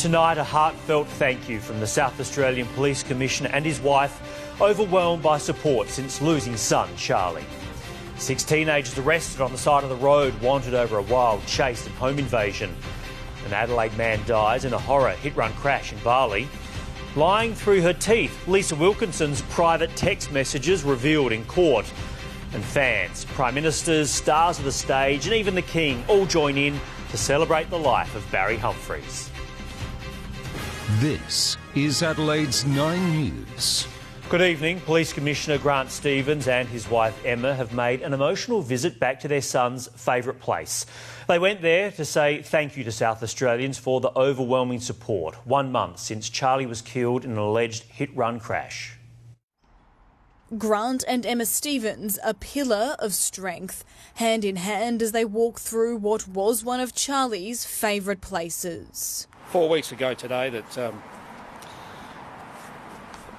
Tonight, a heartfelt thank you from the South Australian Police Commissioner and his wife, overwhelmed by support since losing son Charlie. 6 teenagers arrested on the side of the road, wanted over a wild chase and home invasion. An Adelaide man dies in a horror hit-run crash in Bali. Lying through her teeth, Lisa Wilkinson's private text messages revealed in court. And fans, prime ministers, stars of the stage and even the King all join in to celebrate the life of Barry Humphries. This is Adelaide's 9 News. Good evening. Police Commissioner Grant Stevens and his wife Emma have made an emotional visit back to their son's favourite place. They went there to say thank you to South Australians for the overwhelming support 1 month since Charlie was killed in an alleged hit-run crash. Grant and Emma Stevens, a pillar of strength, hand in hand as they walk through what was one of Charlie's favourite places. 4 weeks ago today that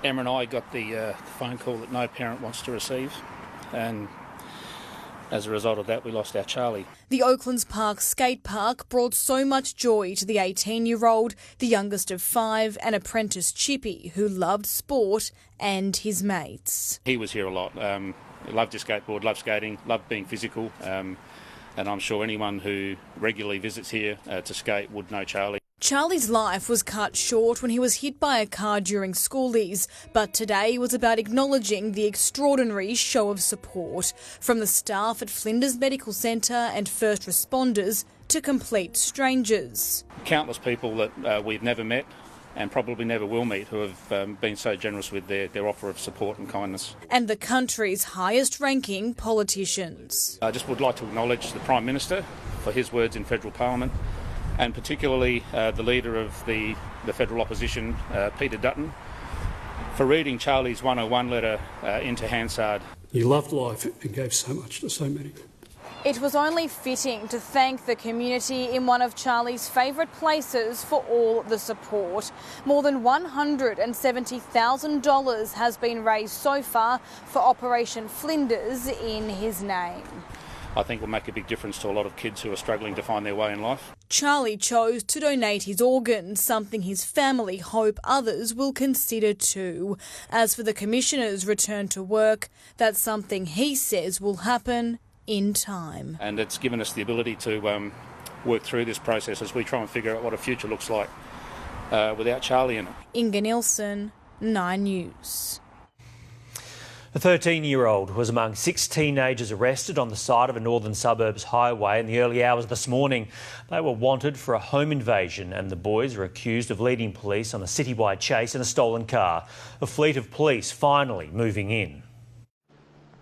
Emma and I got the phone call that no parent wants to receive, and as a result of that we lost our Charlie. The Oaklands Park skate park brought so much joy to the 18-year-old, the youngest of 5, and apprentice Chippy, who loved sport and his mates. He was here a lot. He loved his skateboard, loved skating, loved being physical, and I'm sure anyone who regularly visits here to skate would know Charlie. Charlie's life was cut short when he was hit by a car during schoolies, but today was about acknowledging the extraordinary show of support from the staff at Flinders Medical Centre and first responders to complete strangers. Countless people that we've never met and probably never will meet who have been so generous with their offer of support and kindness. And the country's highest-ranking politicians. I just would like to acknowledge the Prime Minister for his words in federal Parliament, and particularly the leader of the federal opposition, Peter Dutton, for reading Charlie's 101 letter into Hansard. He loved life and gave so much to so many. It was only fitting to thank the community in one of Charlie's favourite places for all the support. More than $170,000 has been raised so far for Operation Flinders in his name. I think will make a big difference to a lot of kids who are struggling to find their way in life. Charlie chose to donate his organs, something his family hope others will consider too. As for the Commissioner's return to work, that's something he says will happen in time. And it's given us the ability to work through this process as we try and figure out what a future looks like without Charlie in it. Inga Nielsen, 9 News. A 13-year-old was among 6 teenagers arrested on the side of a northern suburbs highway in the early hours this morning. They were wanted for a home invasion and the boys are accused of leading police on a citywide chase in a stolen car. A fleet of police finally moving in.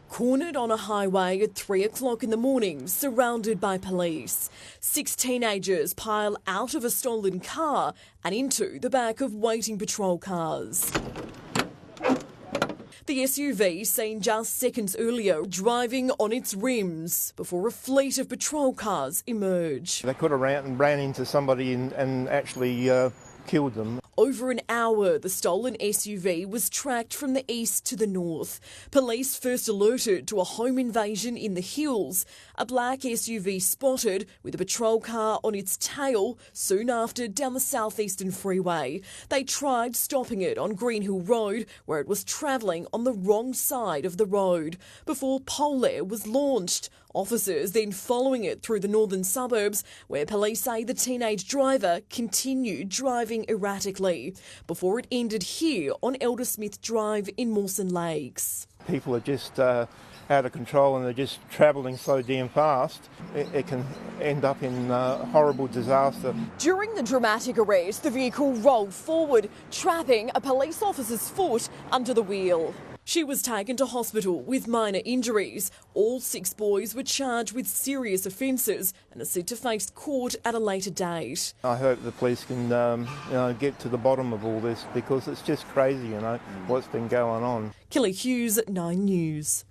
Cornered on a highway at 3 o'clock in the morning, surrounded by police. 6 teenagers pile out of a stolen car and into the back of waiting patrol cars. The SUV seen just seconds earlier driving on its rims before a fleet of patrol cars emerge. They could have ran into somebody and actually killed them. Over an hour, the stolen SUV was tracked from the east to the north. Police first alerted to a home invasion in the hills. A black SUV spotted with a patrol car on its tail soon after down the southeastern freeway. They tried stopping it on Green Hill Road, where it was travelling on the wrong side of the road, before Polair was launched. Officers then following it through the northern suburbs, where police say the teenage driver continued driving erratically, before it ended here on Eldersmith Drive in Mawson Lakes. People are just out of control and they're just travelling so damn fast, it can end up in horrible disaster. During the dramatic arrest, the vehicle rolled forward, trapping a police officer's foot under the wheel. She was taken to hospital with minor injuries. All 6 boys were charged with serious offences and are set to face court at a later date. I hope the police can get to the bottom of all this, because it's just crazy, what's been going on. Kelly Hughes, 9 News.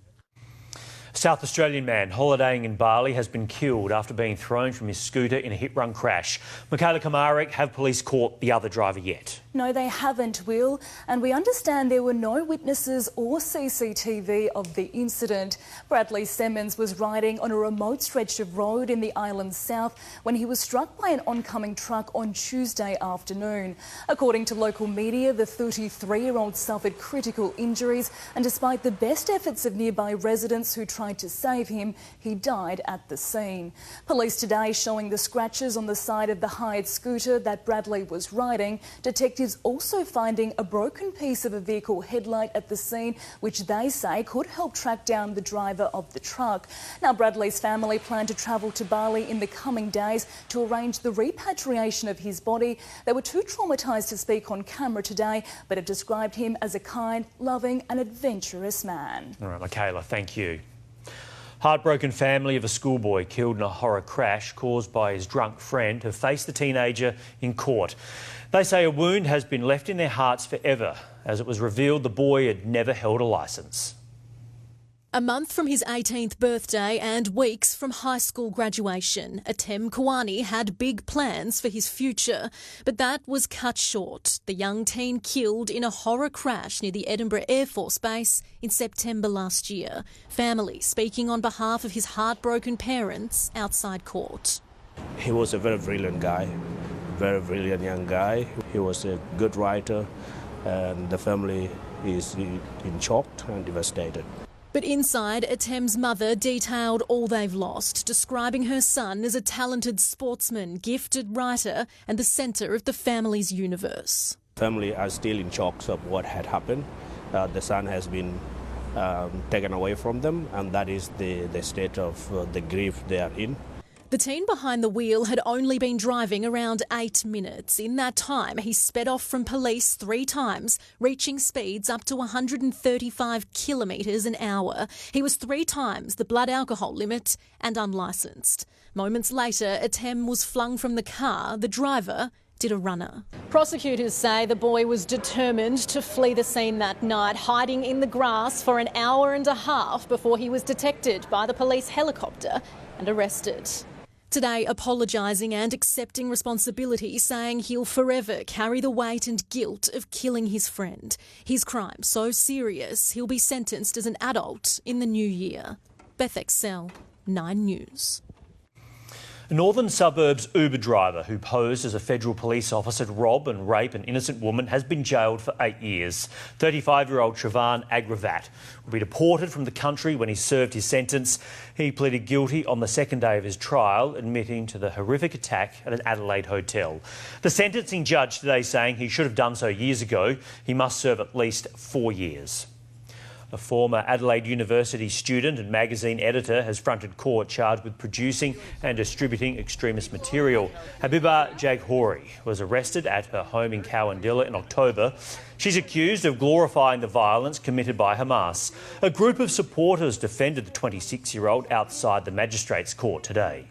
South Australian man holidaying in Bali has been killed after being thrown from his scooter in a hit-run crash. Michaela Kamaric, have police caught the other driver yet? No, they haven't, Will, and we understand there were no witnesses or CCTV of the incident. Bradley Semmons was riding on a remote stretch of road in the island's south when he was struck by an oncoming truck on Tuesday afternoon. According to local media, the 33-year-old suffered critical injuries, and despite the best efforts of nearby residents who tried to save him, he died at the scene. Police today showing the scratches on the side of the hired scooter that Bradley was riding. Detectives also finding a broken piece of a vehicle headlight at the scene, which they say could help track down the driver of the truck. Now, Bradley's family plan to travel to Bali in the coming days to arrange the repatriation of his body. They were too traumatised to speak on camera today, but have described him as a kind, loving and adventurous man. All right, Michaela, thank you. Heartbroken family of a schoolboy killed in a horror crash caused by his drunk friend have faced the teenager in court. They say a wound has been left in their hearts forever, as it was revealed the boy had never held a licence. A month from his 18th birthday and weeks from high school graduation, Atem Kawani had big plans for his future, but that was cut short. The young teen killed in a horror crash near the Edinburgh Air Force Base in September last year. Family speaking on behalf of his heartbroken parents outside court. He was a very brilliant guy, very brilliant young guy. He was a good writer, and the family is in shock and devastated. But inside, Atem's mother detailed all they've lost, describing her son as a talented sportsman, gifted writer and the centre of the family's universe. Family are still in shock of what had happened. The son has been taken away from them, and that is the state of the grief they are in. The teen behind the wheel had only been driving around 8 minutes. In that time, he sped off from police 3 times, reaching speeds up to 135 kilometres an hour. He was 3 times the blood alcohol limit and unlicensed. Moments later, Atem was flung from the car. The driver did a runner. Prosecutors say the boy was determined to flee the scene that night, hiding in the grass for an hour and a half before he was detected by the police helicopter and arrested. Today, apologising and accepting responsibility, saying he'll forever carry the weight and guilt of killing his friend. His crime so serious, he'll be sentenced as an adult in the new year. Beth Excel, 9 News. A Northern Suburbs Uber driver who posed as a federal police officer to rob and rape an innocent woman has been jailed for 8 years. 35-year-old Siobhan Agravat will be deported from the country when he served his sentence. He pleaded guilty on the second day of his trial, admitting to the horrific attack at an Adelaide hotel. The sentencing judge today saying he should have done so years ago. He must serve at least 4 years. A former Adelaide University student and magazine editor has fronted court charged with producing and distributing extremist material. Habiba Jaghori was arrested at her home in Cowandilla in October. She's accused of glorifying the violence committed by Hamas. A group of supporters defended the 26-year-old outside the magistrates' court today.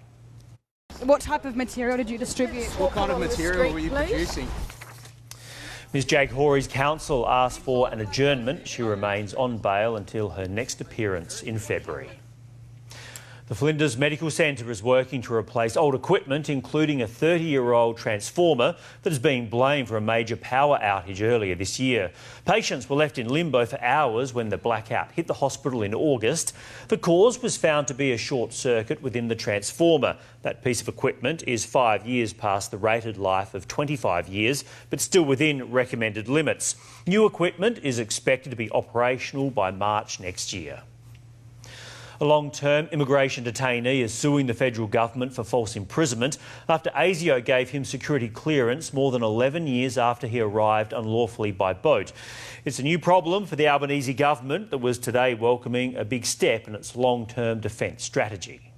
What type of material did you distribute? What kind of material were you producing? Ms Jaghori's counsel asked for an adjournment. She remains on bail until her next appearance in February. The Flinders Medical Centre is working to replace old equipment, including a 30-year-old transformer that is being blamed for a major power outage earlier this year. Patients were left in limbo for hours when the blackout hit the hospital in August. The cause was found to be a short circuit within the transformer. That piece of equipment is 5 years past the rated life of 25 years, but still within recommended limits. New equipment is expected to be operational by March next year. A long-term immigration detainee is suing the federal government for false imprisonment after ASIO gave him security clearance more than 11 years after he arrived unlawfully by boat. It's a new problem for the Albanese government that was today welcoming a big step in its long-term defence strategy.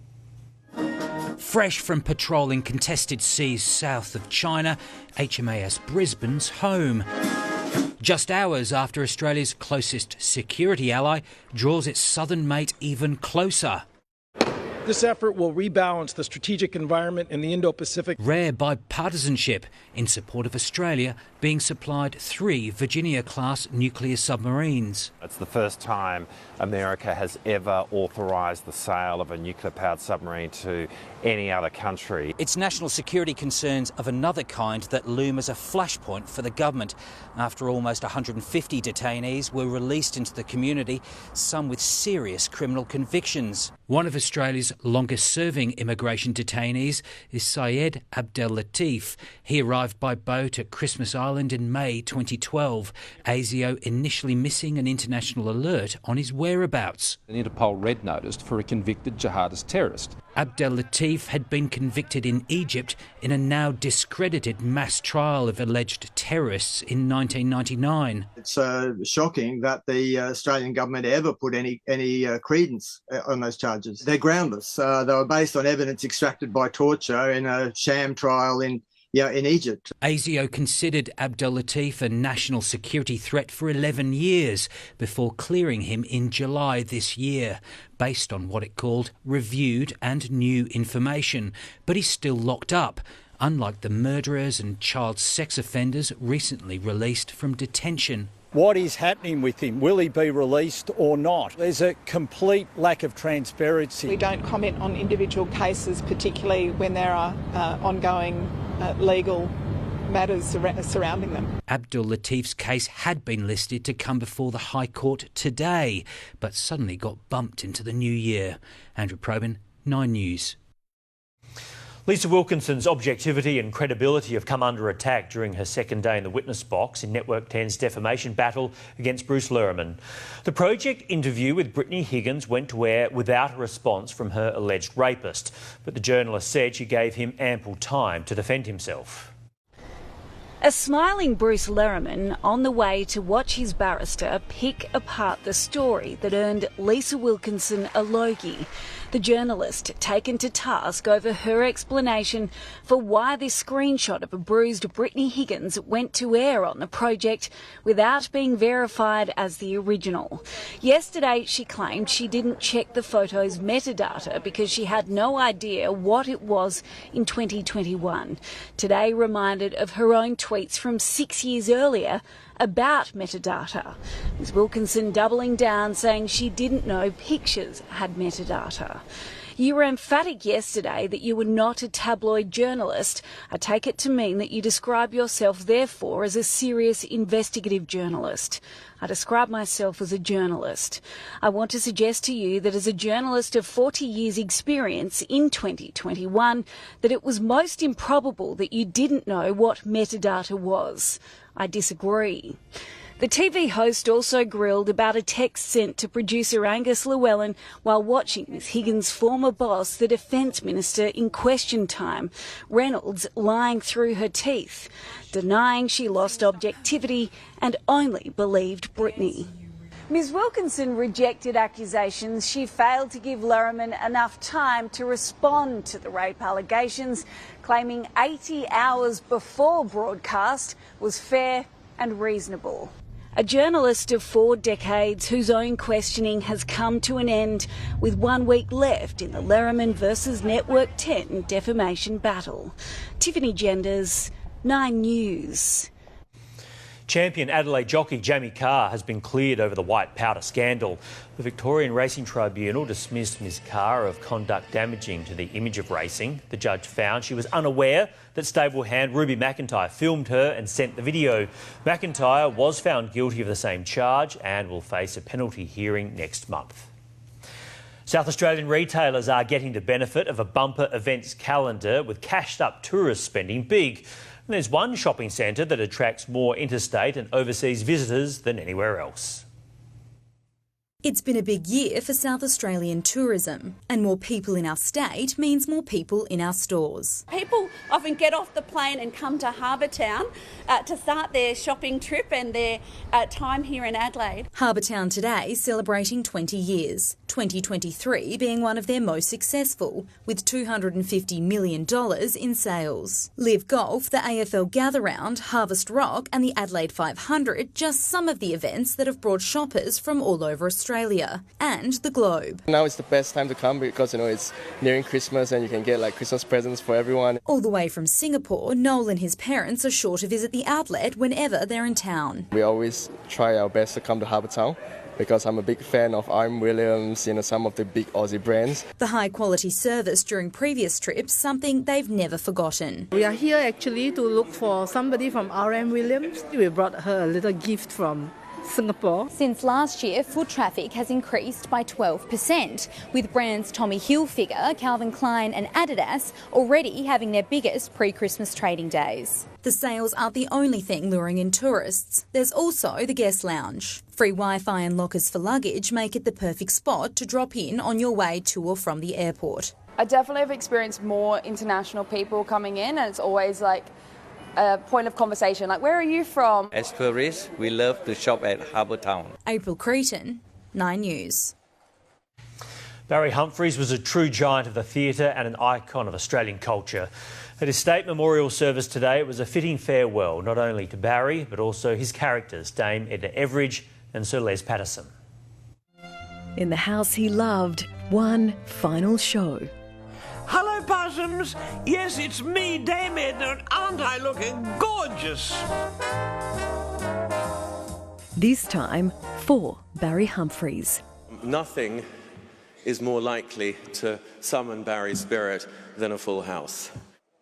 Fresh from patrolling contested seas south of China, HMAS Brisbane's home. Just hours after Australia's closest security ally draws its southern mate even closer. This effort will rebalance the strategic environment in the Indo-Pacific. Rare bipartisanship in support of Australia being supplied 3 Virginia-class nuclear submarines. It's the first time America has ever authorised the sale of a nuclear-powered submarine to any other country. It's national security concerns of another kind that loom as a flashpoint for the government. After almost 150 detainees were released into the community, some with serious criminal convictions. One of Australia's longest-serving immigration detainees is Syed Abdel Latif. He arrived by boat at Christmas Island in May 2012. ASIO initially missing an international alert on his whereabouts. An Interpol red noticed for a convicted jihadist terrorist. Abdel Latif had been convicted in Egypt in a now discredited mass trial of alleged terrorists in 1999. It's shocking that the Australian government ever put any credence on those charges. They're groundless. They were based on evidence extracted by torture in a sham trial in Egypt. ASIO considered Abdel Latif a national security threat for 11 years before clearing him in July this year, based on what it called reviewed and new information. But he's still locked up, unlike the murderers and child sex offenders recently released from detention. What is happening with him? Will he be released or not? There's a complete lack of transparency. We don't comment on individual cases, particularly when there are ongoing legal matters surrounding them. Abdel Latif's case had been listed to come before the High Court today, but suddenly got bumped into the new year. Andrew Probyn, 9 News. Lisa Wilkinson's objectivity and credibility have come under attack during her second day in the witness box in Network 10's defamation battle against Bruce Lerman. The Project interview with Brittany Higgins went to air without a response from her alleged rapist, but the journalist said she gave him ample time to defend himself. A smiling Bruce Lerman on the way to watch his barrister pick apart the story that earned Lisa Wilkinson a Logie. The journalist taken to task over her explanation for why this screenshot of a bruised Brittany Higgins went to air on the Project without being verified as the original. Yesterday she claimed she didn't check the photo's metadata because she had no idea what it was in 2021. Today reminded of her own tweets from 6 years earlier about metadata. Ms Wilkinson doubling down, saying she didn't know pictures had metadata. You were emphatic yesterday that you were not a tabloid journalist. I take it to mean that you describe yourself, therefore, as a serious investigative journalist. I describe myself as a journalist. I want to suggest to you that as a journalist of 40 years' experience in 2021, that it was most improbable that you didn't know what metadata was. I disagree. The TV host also grilled about a text sent to producer Angus Llewellyn while watching Ms Higgins' former boss, the Defence Minister, in question time, Reynolds lying through her teeth, denying she lost objectivity and only believed Brittany. Ms Wilkinson rejected accusations she failed to give Lerman enough time to respond to the rape allegations, claiming 80 hours before broadcast was fair and reasonable. A journalist of 4 decades whose own questioning has come to an end with 1 week left in the Lerman versus Network 10 defamation battle. Tiffany Genders, 9 News. Champion Adelaide jockey Jamie Carr has been cleared over the white powder scandal. The Victorian Racing Tribunal dismissed Ms Carr of conduct damaging to the image of racing. The judge found she was unaware that stable hand Ruby McIntyre filmed her and sent the video. McIntyre was found guilty of the same charge and will face a penalty hearing next month. South Australian retailers are getting the benefit of a bumper events calendar with cashed-up tourist spending big. And there's one shopping centre that attracts more interstate and overseas visitors than anywhere else. It's been a big year for South Australian tourism, and more people in our state means more people in our stores. People often get off the plane and come to Harbour Town to start their shopping trip and their time here in Adelaide. Harbour Town today celebrating 20 years, 2023 being one of their most successful, with $250 million in sales. Live Golf, the AFL Gather-Round, Harvest Rock and the Adelaide 500, just some of the events that have brought shoppers from all over Australia. Australia and the Globe. Now it's the best time to come because, it's nearing Christmas and you can get Christmas presents for everyone. All the way from Singapore, Noel and his parents are sure to visit the outlet whenever they're in town. We always try our best to come to Harbour Town because I'm a big fan of Williams, some of the big Aussie brands. The high-quality service during previous trips, something they've never forgotten. We are here actually to look for somebody from Williams. We brought her a little gift from Singapore. Since last year, foot traffic has increased by 12%, with brands Tommy Hilfiger, Calvin Klein and Adidas already having their biggest pre-Christmas trading days. The sales aren't the only thing luring in tourists. There's also the guest lounge. Free Wi-Fi and lockers for luggage make it the perfect spot to drop in on your way to or from the airport. I definitely have experienced more international people coming in, and it's always a point of conversation, where are you from? As tourists, we love to shop at Harbour Town. April Cretan, 9 News. Barry Humphries was a true giant of the theatre and an icon of Australian culture. At his state memorial service today, it was a fitting farewell, not only to Barry, but also his characters, Dame Edna Everage and Sir Les Patterson. In the house he loved, one final show. Hello, possums. Yes, it's me, Dame Edna, and aren't I looking gorgeous? This time for Barry Humphries. Nothing is more likely to summon Barry's spirit than a full house.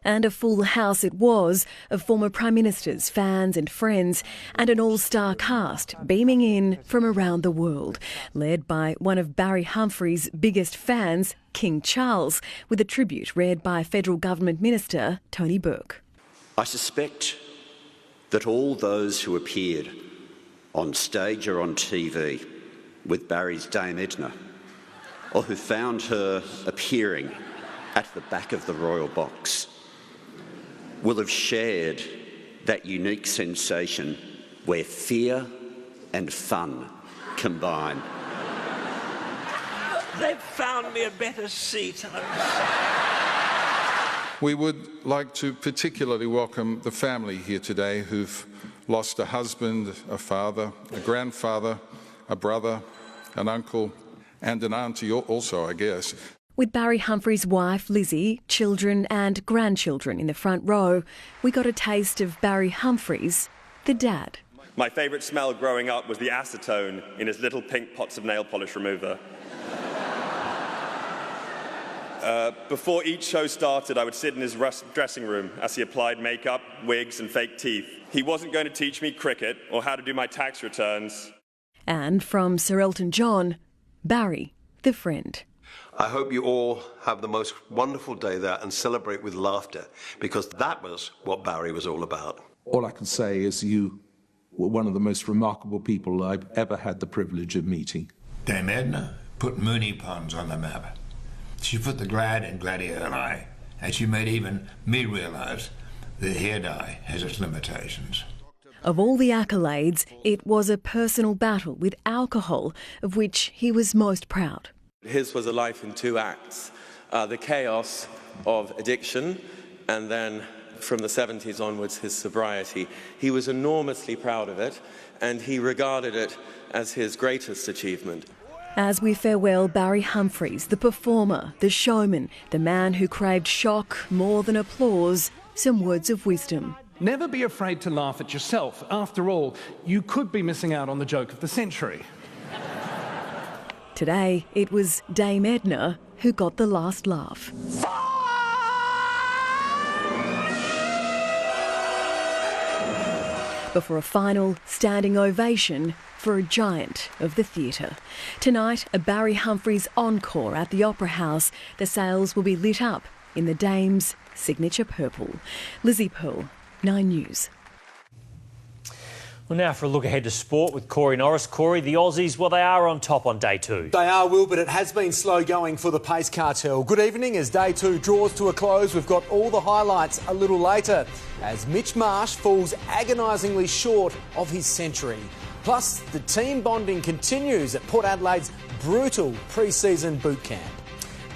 And a full house it was of former Prime Ministers, fans and friends, and an all-star cast beaming in from around the world, led by one of Barry Humphries' biggest fans, King Charles, with a tribute read by Federal Government Minister Tony Burke. I suspect that all those who appeared on stage or on TV with Barry's Dame Edna, or who found her appearing at the back of the royal box, will have shared that unique sensation where fear and fun combine. They've found me a better seat. We would like to particularly welcome the family here today who've lost a husband, a father, a grandfather, a brother, an uncle, and an auntie also, I guess. With Barry Humphries' wife, Lizzie, children and grandchildren in the front row, we got a taste of Barry Humphries, the dad. My favourite smell growing up was the acetone in his little pink pots of nail polish remover. Before each show started, I would sit in his dressing room as he applied makeup, wigs and fake teeth. He wasn't going to teach me cricket or how to do my tax returns. And from Sir Elton John, Barry, the friend. I hope you all have the most wonderful day there and celebrate with laughter, because that was what Barry was all about. All I can say is you were one of the most remarkable people I've ever had the privilege of meeting. Dame Edna put Moonee Ponds on the map. She put the Glad in Gladioli, and she made even me realise that hair dye has its limitations. Of all the accolades, it was a personal battle with alcohol of which he was most proud. His was a life in two acts, the chaos of addiction and then from the 70s onwards his sobriety. He was enormously proud of it and he regarded it as his greatest achievement. As we farewell Barry Humphries, the performer, the showman, the man who craved shock more than applause, some words of wisdom. Never be afraid to laugh at yourself. After all, you could be missing out on the joke of the century. Today, it was Dame Edna who got the last laugh. Before a final standing ovation for a giant of the theatre. Tonight, a Barry Humphries encore at the Opera House. The sails will be lit up in the Dame's signature purple. Lizzie Pearl, 9 News. Well, now for a look ahead to sport with Corey Norris. Corey, the Aussies, well, they are on top on day two. They are, Will, but it has been slow going for the pace cartel. Good evening. As day two draws to a close, we've got all the highlights a little later as Mitch Marsh falls agonisingly short of his century. Plus, the team bonding continues at Port Adelaide's brutal pre-season boot camp.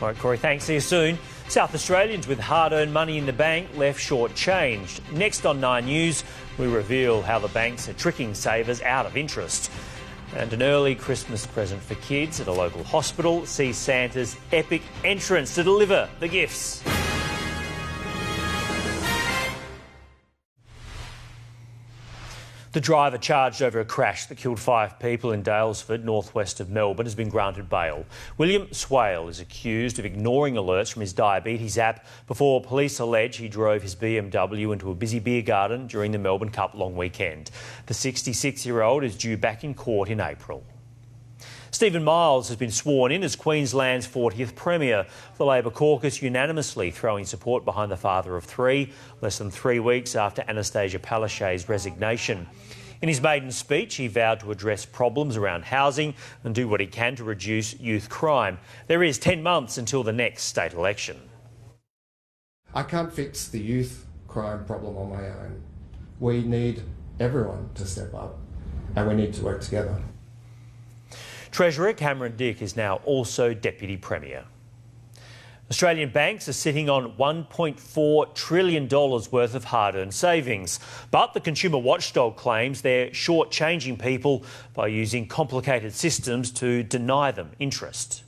All right, Corey, thanks. See you soon. South Australians with hard-earned money in the bank left short-changed. Next on 9 News, we reveal how the banks are tricking savers out of interest. And an early Christmas present for kids at a local hospital sees Santa's epic entrance to deliver the gifts. The driver charged over a crash that killed 5 people in Daylesford, northwest of Melbourne, has been granted bail. William Swale is accused of ignoring alerts from his diabetes app before police allege he drove his BMW into a busy beer garden during the Melbourne Cup long weekend. The 66-year-old is due back in court in April. Stephen Miles has been sworn in as Queensland's 40th Premier. The Labor caucus unanimously throwing support behind the father of 3, less than 3 weeks after Anastasia Palaszczuk's resignation. In his maiden speech, he vowed to address problems around housing and do what he can to reduce youth crime. There is 10 months until the next state election. I can't fix the youth crime problem on my own. We need everyone to step up and we need to work together. Treasurer Cameron Dick is now also Deputy Premier. Australian banks are sitting on $1.4 trillion worth of hard-earned savings. But the consumer watchdog claims they're shortchanging people by using complicated systems to deny them interest.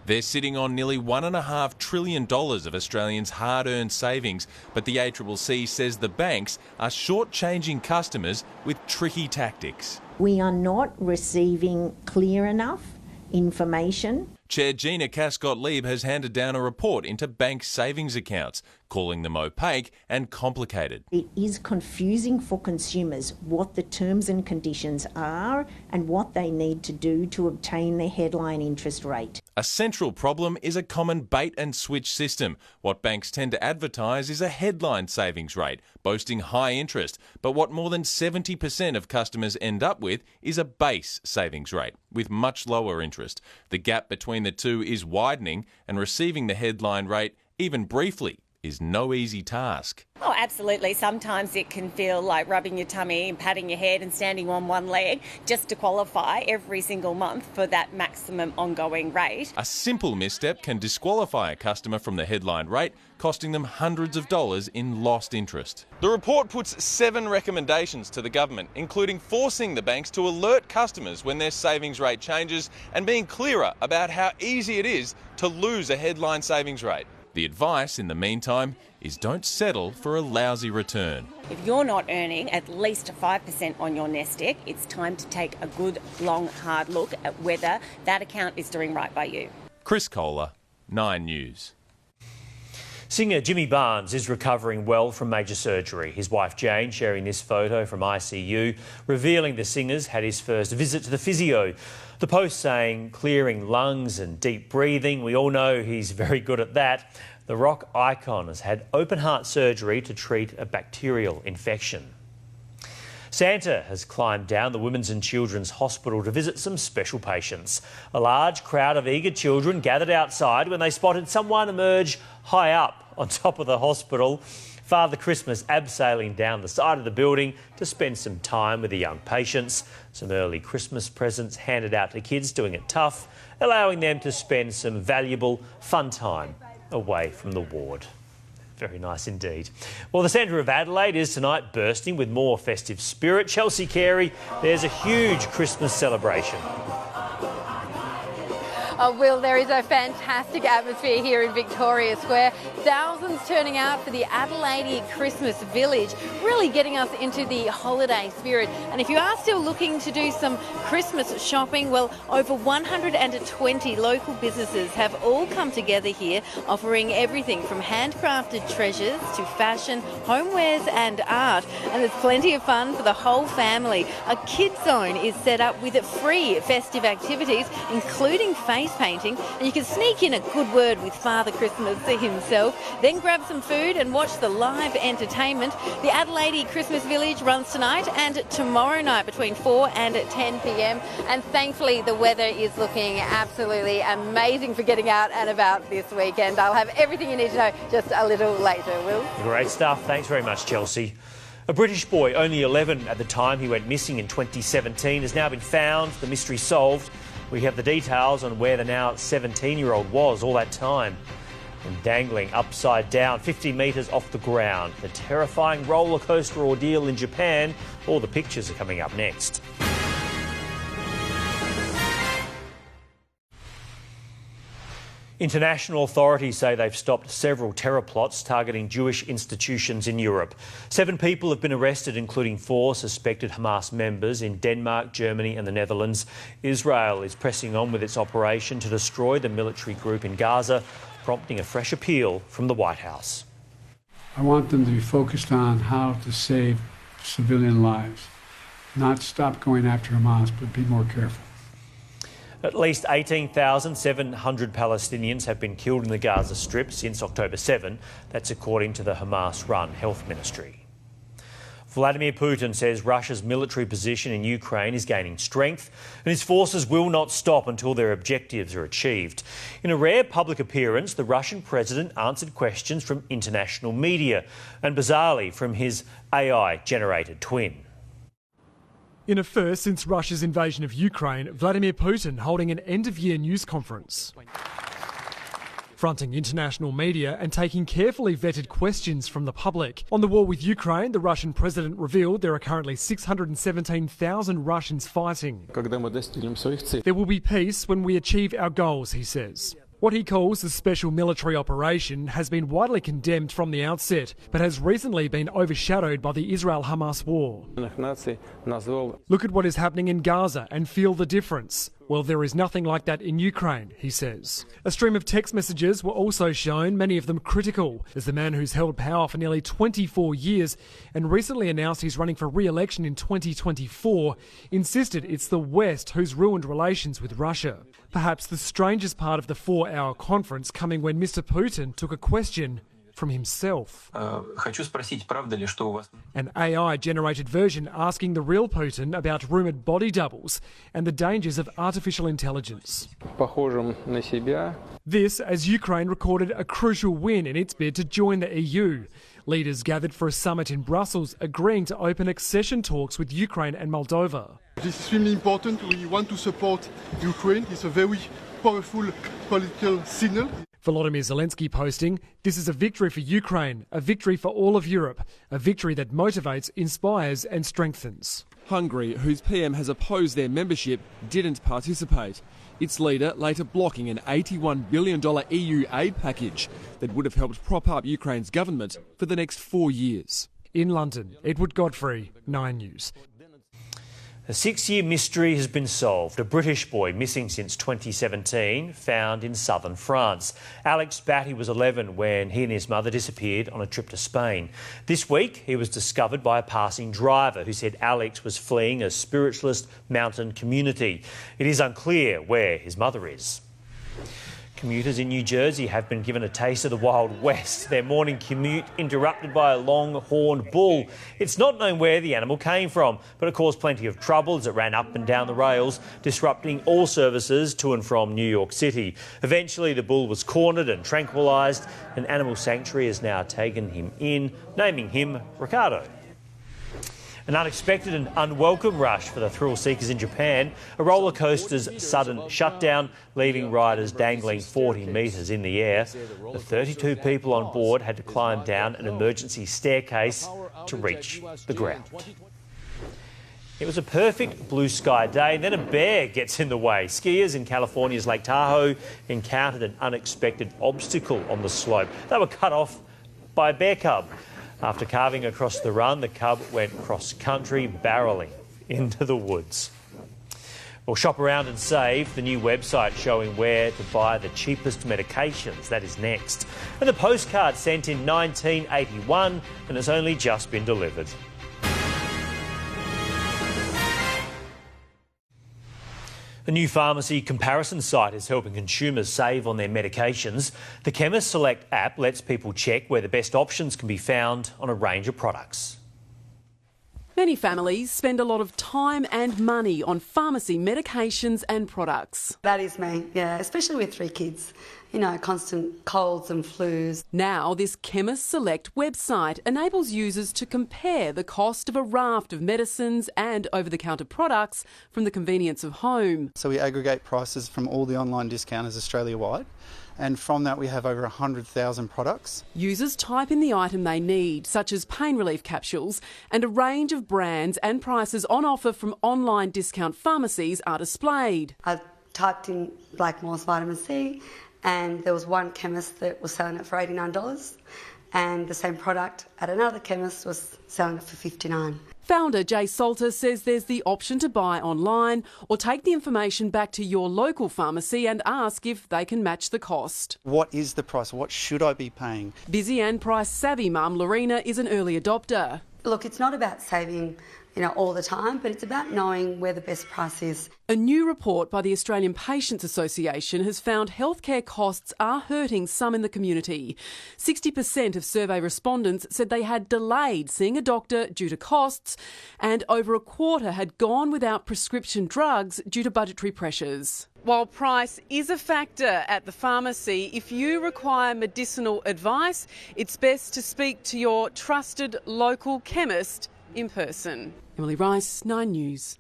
They're sitting on nearly $1.5 trillion of Australians' hard-earned savings, but the ACCC says the banks are shortchanging customers with tricky tactics. We are not receiving clear enough information. Chair Gina Cascott-Lieb has handed down a report into bank savings accounts, calling them opaque and complicated. It is confusing for consumers what the terms and conditions are and what they need to do to obtain their headline interest rate. A central problem is a common bait and switch system. What banks tend to advertise is a headline savings rate, boasting high interest, but what more than 70% of customers end up with is a base savings rate, with much lower interest. The gap between the two is widening, and receiving the headline rate, even briefly, is no easy task. Oh, absolutely. Sometimes it can feel like rubbing your tummy and patting your head and standing on one leg just to qualify every single month for that maximum ongoing rate. A simple misstep can disqualify a customer from the headline rate, costing them hundreds of dollars in lost interest. The report puts 7 recommendations to the government, including forcing the banks to alert customers when their savings rate changes and being clearer about how easy it is to lose a headline savings rate. The advice, in the meantime, is don't settle for a lousy return. If you're not earning at least 5% on your nest egg, it's time to take a good, long, hard look at whether that account is doing right by you. Chris Kohler, 9 News. Singer Jimmy Barnes is recovering well from major surgery. His wife Jane sharing this photo from ICU, revealing the singer's had his first visit to the physio. The post saying clearing lungs and deep breathing. We all know he's very good at that. The rock icon has had open heart surgery to treat a bacterial infection. Santa has climbed down the Women's and Children's Hospital to visit some special patients. A large crowd of eager children gathered outside when they spotted someone emerge high up on top of the hospital. Father Christmas abseiling down the side of the building to spend some time with the young patients. Some early Christmas presents handed out to kids doing it tough, allowing them to spend some valuable, fun time away from the ward. Very nice indeed. Well, the centre of Adelaide is tonight bursting with more festive spirit. Chelsea Carey, there's a huge Christmas celebration. Will, there is a fantastic atmosphere here in Victoria Square. Thousands turning out for the Adelaide Christmas Village, really getting us into the holiday spirit. And if you are still looking to do some Christmas shopping, well, over 120 local businesses have all come together here, offering everything from handcrafted treasures to fashion, homewares and art. And there's plenty of fun for the whole family. A kids zone is set up with free festive activities, including face painting, and you can sneak in a good word with Father Christmas himself, then grab some food and watch the live entertainment. The Adelaide Christmas Village runs tonight and tomorrow night between 4 and 10 p.m, and thankfully the weather is looking absolutely amazing for getting out and about this weekend. I'll have everything you need to know just a little later, Will. Great stuff. Thanks very much, Chelsea. A British boy, only 11 at the time he went missing in 2017, has now been found, the mystery solved. We have the details on where the now 17-year-old was all that time. And dangling upside down 50 metres off the ground. The terrifying roller coaster ordeal in Japan. All the pictures are coming up next. International authorities say they've stopped several terror plots targeting Jewish institutions in Europe. 7 people have been arrested, including 4 suspected Hamas members in Denmark, Germany and the Netherlands. Israel is pressing on with its operation to destroy the military group in Gaza, prompting a fresh appeal from the White House. I want them to be focused on how to save civilian lives, not stop going after Hamas, but be more careful. At least 18,700 Palestinians have been killed in the Gaza Strip since October 7. That's according to the Hamas-run health ministry. Vladimir Putin says Russia's military position in Ukraine is gaining strength and his forces will not stop until their objectives are achieved. In a rare public appearance, the Russian president answered questions from international media and bizarrely from his AI-generated twin. In a first since Russia's invasion of Ukraine, Vladimir Putin holding an end-of-year news conference. Fronting international media and taking carefully vetted questions from the public. On the war with Ukraine, the Russian president revealed there are currently 617,000 Russians fighting. There will be peace when we achieve our goals, he says. What he calls the special military operation has been widely condemned from the outset, but has recently been overshadowed by the Israel-Hamas war. Look at what is happening in Gaza and feel the difference. Well, there is nothing like that in Ukraine, he says. A stream of text messages were also shown, many of them critical, as the man who's held power for nearly 24 years and recently announced he's running for re-election in 2024, insisted it's the West who's ruined relations with Russia. Perhaps the strangest part of the 4-hour conference coming when Mr. Putin took a question from himself. An AI-generated version asking the real Putin about rumoured body doubles and the dangers of artificial intelligence. This as Ukraine recorded a crucial win in its bid to join the EU. Leaders gathered for a summit in Brussels agreeing to open accession talks with Ukraine and Moldova. This is extremely important. We want to support Ukraine. It's a very powerful political signal. Volodymyr Zelensky posting, "This is a victory for Ukraine, a victory for all of Europe, a victory that motivates, inspires and strengthens." Hungary, whose PM has opposed their membership, didn't participate. Its leader later blocking an $81 billion EU aid package that would have helped prop up Ukraine's government for the next 4 years. In London, Edward Godfrey, 9 News. A 6-year mystery has been solved. A British boy missing since 2017, found in southern France. Alex Batty was 11 when he and his mother disappeared on a trip to Spain. This week, he was discovered by a passing driver who said Alex was fleeing a spiritualist mountain community. It is unclear where his mother is. Commuters in New Jersey have been given a taste of the Wild West. Their morning commute interrupted by a long-horned bull. It's not known where the animal came from, but it caused plenty of trouble as it ran up and down the rails, disrupting all services to and from New York City. Eventually, the bull was cornered and tranquilised. An animal sanctuary has now taken him in, naming him Ricardo. An unexpected and unwelcome rush for the thrill seekers in Japan. A roller coaster's sudden shutdown, leaving riders dangling 40 metres in the air. The 32 people on board had to climb down an emergency staircase to reach the ground. It was a perfect blue sky day, and then a bear gets in the way. Skiers in California's Lake Tahoe encountered an unexpected obstacle on the slope. They were cut off by a bear cub. After carving across the run, the cub went cross-country, barrelling into the woods. Well, shop around and save, the new website showing where to buy the cheapest medications. That is next. And the postcard sent in 1981 and has only just been delivered. A new pharmacy comparison site is helping consumers save on their medications. The Chemist Select app lets people check where the best options can be found on a range of products. Many families spend a lot of time and money on pharmacy medications and products. That is me, yeah, especially with 3 kids. You know, constant colds and flus. Now, this Chemist Select website enables users to compare the cost of a raft of medicines and over-the-counter products from the convenience of home. So we aggregate prices from all the online discounters Australia-wide, and from that we have over 100,000 products. Users type in the item they need, such as pain relief capsules, and a range of brands and prices on offer from online discount pharmacies are displayed. I typed in Black Moss Vitamin C, and there was one chemist that was selling it for $89, and the same product at another chemist was selling it for $59. Founder Jay Salter says there's the option to buy online or take the information back to your local pharmacy and ask if they can match the cost. What is the price? What should I be paying? Busy and price-savvy mum Lorena is an early adopter. Look, it's not about saving, all the time, but it's about knowing where the best price is. A new report by the Australian Patients Association has found healthcare costs are hurting some in the community. 60% of survey respondents said they had delayed seeing a doctor due to costs, and over a quarter had gone without prescription drugs due to budgetary pressures. While price is a factor at the pharmacy, if you require medicinal advice, it's best to speak to your trusted local chemist in person. Emily Rice, 9 News.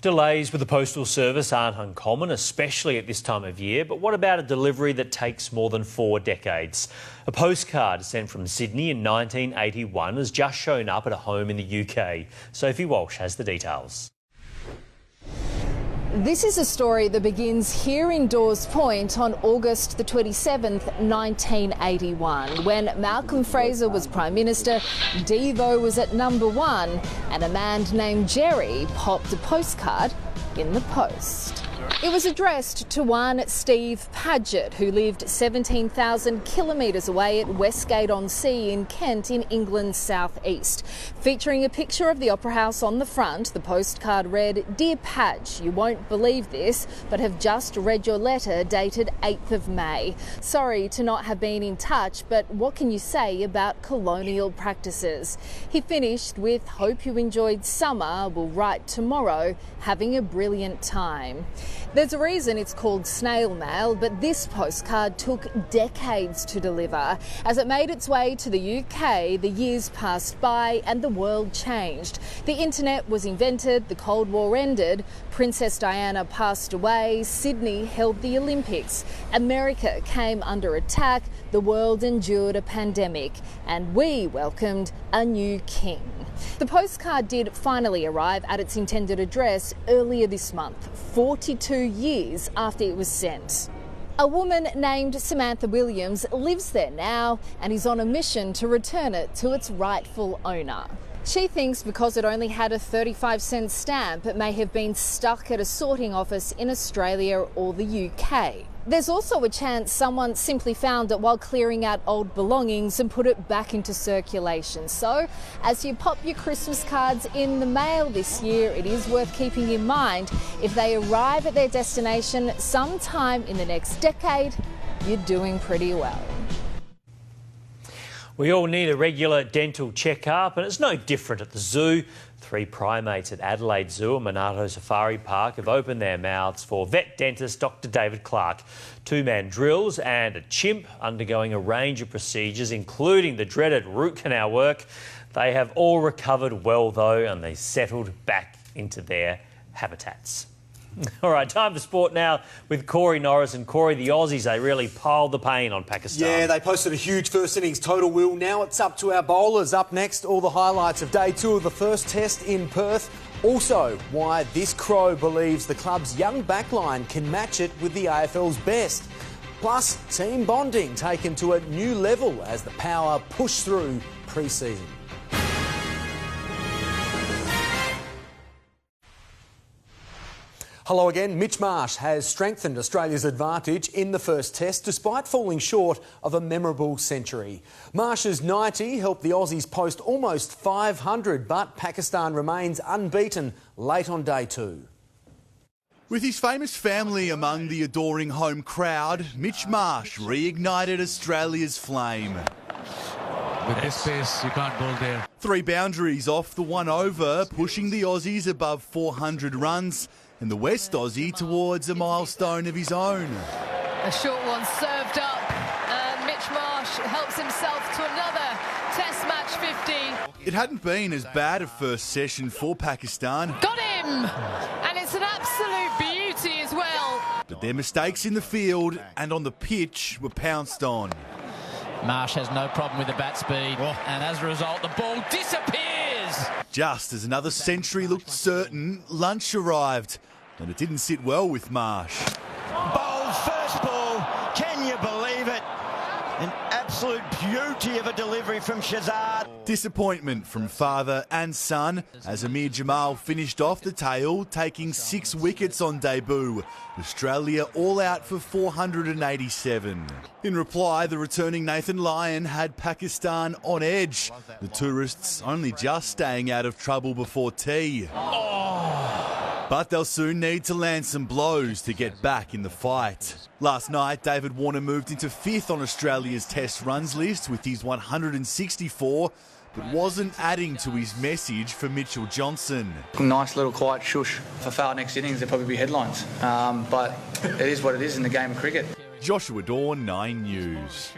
Delays with the postal service aren't uncommon, especially at this time of year. But what about a delivery that takes more than 4 decades? A postcard sent from Sydney in 1981 has just shown up at a home in the UK. Sophie Walsh has the details. This is a story that begins here in Dawes Point on August the 27th, 1981. When Malcolm Fraser was Prime Minister, Devo was at number 1 and a man named Jerry popped a postcard in the post. It was addressed to one Steve Paget, who lived 17,000 kilometres away at Westgate-on-Sea in Kent in England's south-east. Featuring a picture of the Opera House on the front, the postcard read, "Dear Padge, you won't believe this, but have just read your letter dated 8th of May. Sorry to not have been in touch, but what can you say about colonial practices?" He finished with, "Hope you enjoyed summer, will write tomorrow, having a brilliant time." There's a reason it's called snail mail, but this postcard took decades to deliver. As it made its way to the UK, the years passed by and the world changed. The internet was invented, the Cold War ended, Princess Diana passed away, Sydney held the Olympics, America came under attack, the world endured a pandemic, and we welcomed a new king. The postcard did finally arrive at its intended address earlier this month, 42 years after it was sent. A woman named Samantha Williams lives there now and is on a mission to return it to its rightful owner. She thinks because it only had a 35-cent stamp, it may have been stuck at a sorting office in Australia or the UK. There's also a chance someone simply found it while clearing out old belongings and put it back into circulation. So, as you pop your Christmas cards in the mail this year, it is worth keeping in mind if they arrive at their destination sometime in the next decade, you're doing pretty well. We all need a regular dental checkup, and it's no different at the zoo. 3 primates at Adelaide Zoo and Monarto Safari Park have opened their mouths for vet dentist Dr David Clark. 2-man drills and a chimp undergoing a range of procedures, including the dreaded root canal work. They have all recovered well, though, and they settled back into their habitats. All right, time for sport now with Corey, Norris and Corey. The Aussies, they really piled the pain on Pakistan. Yeah, they posted a huge first innings total, Will. Now it's up to our bowlers. Up next, all the highlights of day 2 of the first test in Perth. Also, why this Crow believes the club's young backline can match it with the AFL's best. Plus, team bonding taken to a new level as the Power push through pre-season. Hello again. Mitch Marsh has strengthened Australia's advantage in the first test despite falling short of a memorable century. Marsh's 90 helped the Aussies post almost 500, but Pakistan remains unbeaten late on day 2. With his famous family among the adoring home crowd, Mitch Marsh reignited Australia's flame. With this pace, you can't bowl there. 3 boundaries off the 1 over, pushing the Aussies above 400 runs. And the West Aussie towards a milestone of his own. A short one served up, and Mitch Marsh helps himself to another Test match 50. It hadn't been as bad a first session for Pakistan. Got him! And it's an absolute beauty as well. But their mistakes in the field and on the pitch were pounced on. Marsh has no problem with the bat speed, and as a result, the ball disappears. Just as another century looked certain, lunch arrived, and it didn't sit well with Marsh. Bold first ball. beauty of a delivery from Shazad. Disappointment from father and son as Amir Jamal finished off the tale, taking 6 wickets on debut. Australia all out for 487. In reply, the returning Nathan Lyon had Pakistan on edge. The tourists only just staying out of trouble before tea. But they'll soon need to land some blows to get back in the fight. Last night, David Warner moved into 5th on Australia's Test runs list with his 164, but wasn't adding to his message for Mitchell Johnson. Nice little quiet shush. For far next innings, there'll probably be headlines. But it is what it is in the game of cricket. Joshua Dawn, 9 News.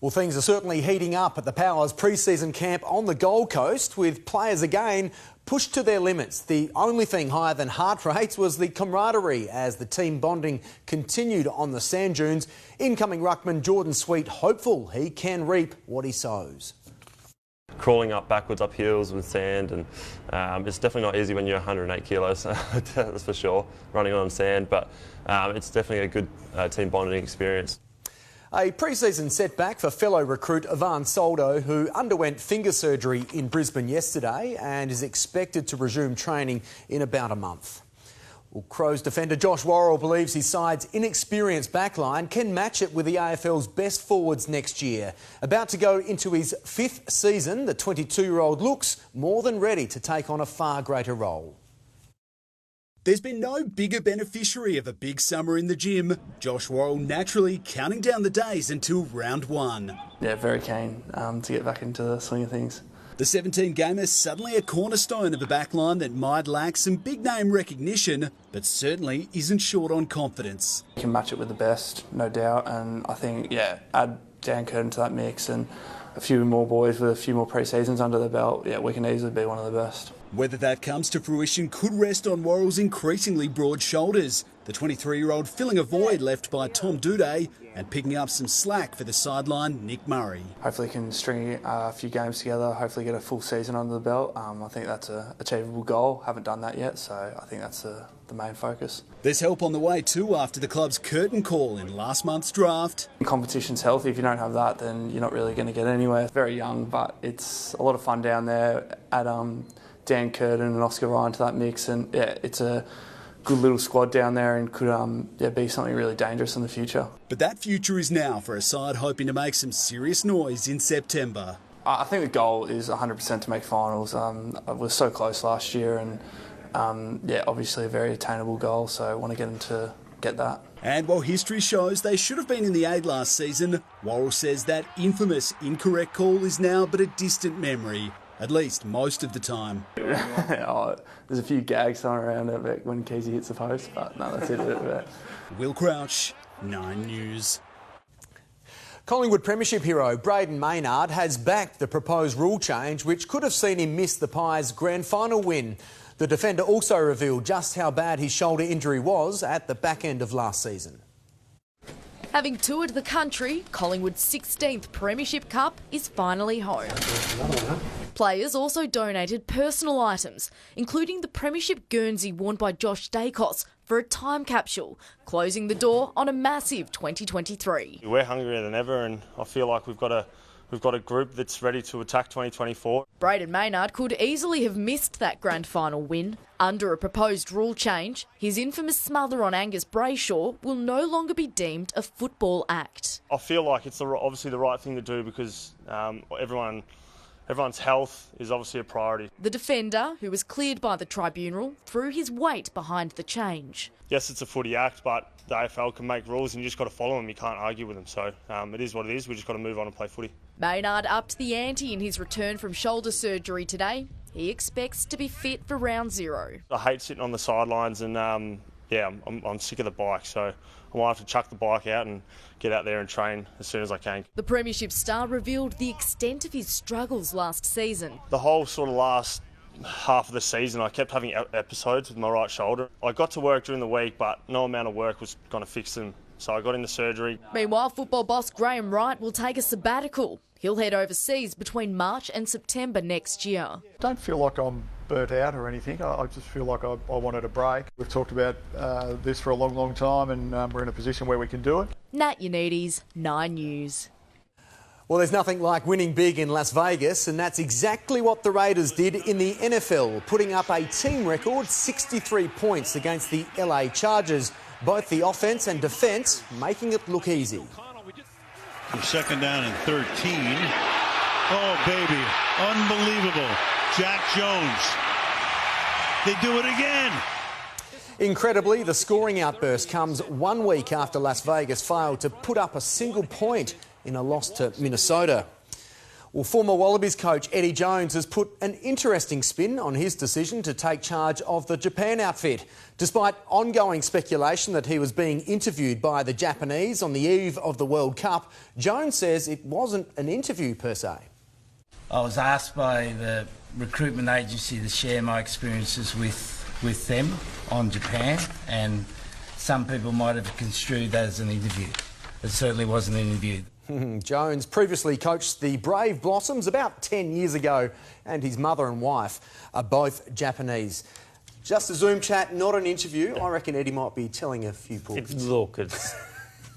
Well, things are certainly heating up at the Powers pre-season camp on the Gold Coast, with players again pushed to their limits. The only thing higher than heart rates was the camaraderie as the team bonding continued on the sand dunes. Incoming ruckman Jordan Sweet hopeful he can reap what he sows. Crawling up backwards up hills with sand, and it's definitely not easy when you're 108 kilos, that's for sure, running on sand, but it's definitely a good team bonding experience. A pre-season setback for fellow recruit Ivan Soldo, who underwent finger surgery in Brisbane yesterday and is expected to resume training in about a month. Well, Crows defender Josh Worrell believes his side's inexperienced backline can match it with the AFL's best forwards next year. About to go into his 5th season, the 22-year-old looks more than ready to take on a far greater role. There's been no bigger beneficiary of a big summer in the gym. Josh Worrell naturally counting down the days until round 1. Yeah, very keen to get back into the swing of things. The 17-gamer suddenly a cornerstone of a backline that might lack some big-name recognition, but certainly isn't short on confidence. You can match it with the best, no doubt, and I think, add Dan Curtin to that mix and a few more boys with a few more pre-seasons under their belt, we can easily be one of the best. Whether that comes to fruition could rest on Worrell's increasingly broad shoulders. The 23-year-old filling a void left by Tom Doedee and picking up some slack for the sideline Nick Murray. Hopefully can string a few games together, hopefully get a full season under the belt. I think that's an achievable goal. Haven't done that yet, so I think that's the main focus. There's help on the way too after the club's curtain call in last month's draft. Competition's healthy. If you don't have that, then you're not really going to get anywhere. Very young, but it's a lot of fun down there. Add Dan Curtin and Oscar Ryan to that mix, and it's a good little squad down there and could be something really dangerous in the future. But that future is now for a side hoping to make some serious noise in September. I think the goal is 100% to make finals. I was so close last year, and obviously a very attainable goal, so I want to get them to get that. And while history shows they should have been in the 8 last season, Worrell says that infamous incorrect call is now but a distant memory. At least most of the time. There's a few gags thrown around it when Keezy hits the post, but no, that's it. Will Crouch, 9 News. Collingwood Premiership hero Braden Maynard has backed the proposed rule change which could have seen him miss the Pies' grand final win. The defender also revealed just how bad his shoulder injury was at the back end of last season. Having toured the country, Collingwood's 16th Premiership Cup is finally home. Players also donated personal items, including the Premiership Guernsey worn by Josh Dacos for a time capsule, closing the door on a massive 2023. We're hungrier than ever, and I feel like we've got a group that's ready to attack 2024. Braden Maynard could easily have missed that grand final win. Under a proposed rule change, his infamous smother on Angus Brayshaw will no longer be deemed a football act. I feel like it's obviously the right thing to do because everyone's health is obviously a priority. The defender, who was cleared by the tribunal, threw his weight behind the change. Yes, it's a footy act, but the AFL can make rules and you just got to follow them. You can't argue with them. So it is what it is. We just got to move on and play footy. Maynard upped the ante in his return from shoulder surgery today. He expects to be fit for round 0. I hate sitting on the sidelines and I'm sick of the bike. So I might have to chuck the bike out and get out there and train as soon as I can. The Premiership star revealed the extent of his struggles last season. The whole sort of last half of the season, I kept having episodes with my right shoulder. I got to work during the week, but no amount of work was going to fix them. So I got into surgery. Meanwhile, football boss Graham Wright will take a sabbatical. He'll head overseas between March and September next year. I don't feel like I'm burnt out or anything. I just feel like I wanted a break. We've talked about this for a long, long time and we're in a position where we can do it. Nat Yanides, 9 News. Well, there's nothing like winning big in Las Vegas, and that's exactly what the Raiders did in the NFL, putting up a team record 63 points against the LA Chargers. Both the offence and defence making it look easy. Second down and 13. Oh, baby. Unbelievable. Jack Jones. They do it again. Incredibly, the scoring outburst comes 1 week after Las Vegas failed to put up a single point in a loss to Minnesota. Well, former Wallabies coach Eddie Jones has put an interesting spin on his decision to take charge of the Japan outfit. Despite ongoing speculation that he was being interviewed by the Japanese on the eve of the World Cup, Jones says it wasn't an interview per se. I was asked by the recruitment agency to share my experiences with them on Japan, and some people might have construed that as an interview. It certainly wasn't an interview. Jones previously coached the Brave Blossoms about 10 years ago, and his mother and wife are both Japanese. Just a Zoom chat, not an interview. I reckon Eddie might be telling a few pools. Look, it's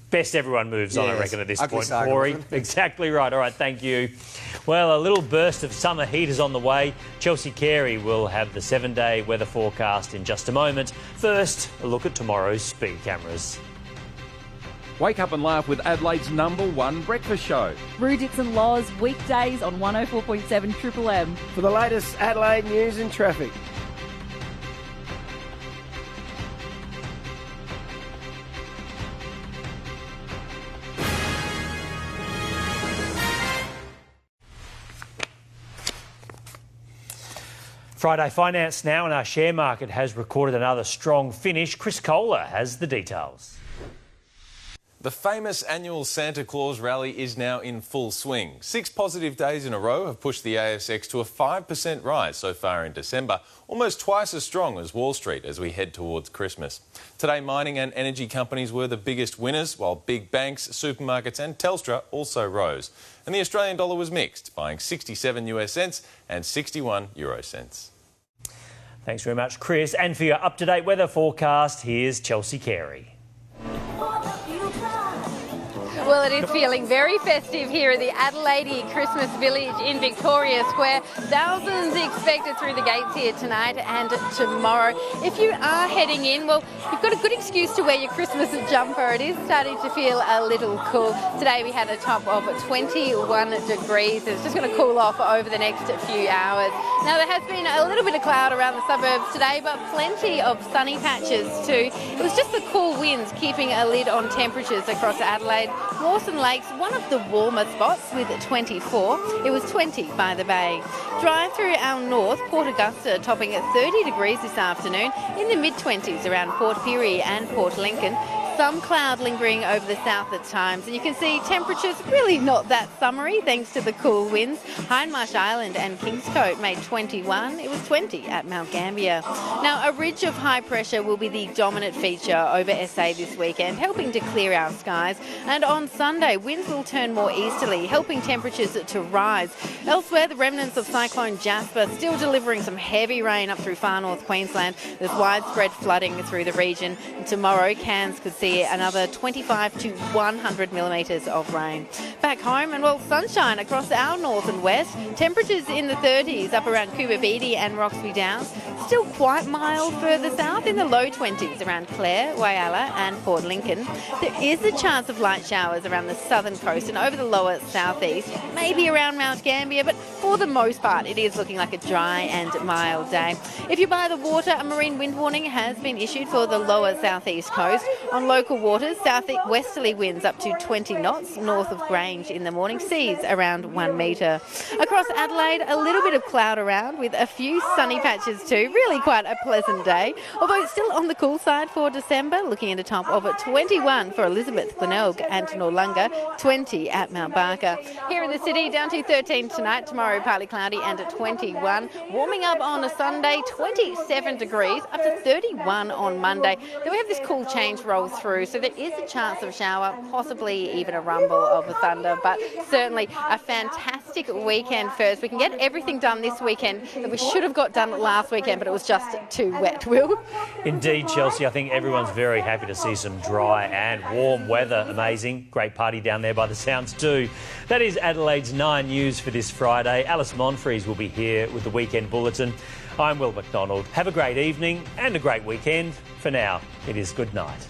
best everyone moves on, I reckon, at this point, saga, Corey. Exactly right. All right, thank you. Well, a little burst of summer heat is on the way. Chelsea Carey will have the 7-day weather forecast in just a moment. First, a look at tomorrow's speed cameras. Wake up and laugh with Adelaide's #1 breakfast show. Brew Dips and Laws, weekdays on 104.7 Triple M. For the latest Adelaide news and traffic. Friday finance now, and our share market has recorded another strong finish. Chris Kohler has the details. The famous annual Santa Claus rally is now in full swing. 6 positive days in a row have pushed the ASX to a 5% rise so far in December, almost twice as strong as Wall Street as we head towards Christmas. Today, mining and energy companies were the biggest winners, while big banks, supermarkets and Telstra also rose. And the Australian dollar was mixed, buying 67 US cents and 61 euro cents. Thanks very much, Chris. And for your up-to-date weather forecast, here's Chelsea Carey. Well, it is feeling very festive here at the Adelaide Christmas Village in Victoria Square. Thousands expected through the gates here tonight and tomorrow. If you are heading in, well, you've got a good excuse to wear your Christmas jumper. It is starting to feel a little cool. Today we had a top of 21 degrees. It's just going to cool off over the next few hours. Now, there has been a little bit of cloud around the suburbs today, but plenty of sunny patches too. It was just the cool winds keeping a lid on temperatures across Adelaide. Mawson Lake's one of the warmer spots with 24. It was 20 by the Bay. Drive through our north, Port Augusta topping at 30 degrees this afternoon, in the mid-20s around Port Pirie and Port Lincoln. Some cloud lingering over the south at times, and you can see temperatures really not that summery thanks to the cool winds. Hindmarsh Island and Kingscote made 21. It was 20 at Mount Gambier. Now, a ridge of high pressure will be the dominant feature over SA this weekend, helping to clear our skies. And on Sunday, winds will turn more easterly, helping temperatures to rise. Elsewhere, the remnants of Cyclone Jasper still delivering some heavy rain up through far north Queensland. There's widespread flooding through the region. And tomorrow, Cairns could see another 25 to 100 millimetres of rain. Back home, and well, sunshine across our north and west. Temperatures in the 30s up around Coober Beatty and Roxby Downs. Still quite mild further south in the low 20s around Clare, Whyalla and Port Lincoln. There is a chance of light showers around the southern coast and over the lower southeast, maybe around Mount Gambier, but for the most part it is looking like a dry and mild day. If you're by the water, a marine wind warning has been issued for the lower southeast coast. On local waters, south-westerly winds up to 20 knots north of Grange in the morning, seas around 1 metre. Across Adelaide, a little bit of cloud around with a few sunny patches too. Really quite a pleasant day, although it's still on the cool side for December, looking at a top of 21 for Elizabeth, Glenelg and Noarlunga, 20 at Mount Barker. Here in the city, down to 13 tonight, tomorrow partly cloudy and at 21. Warming up on a Sunday, 27 degrees, up to 31 on Monday. Then we have this cool change roll through through, so there is a chance of a shower, possibly even a rumble of a thunder, but certainly a fantastic weekend first. We can get everything done this weekend that we should have got done last weekend, but it was just too wet, Will. Indeed, Chelsea. I think everyone's very happy to see some dry and warm weather. Amazing. Great party down there by the sounds too. That is Adelaide's 9 News for this Friday. Alice Humphries will be here with the Weekend Bulletin. I'm Will McDonald. Have a great evening and a great weekend. For now, it is good night.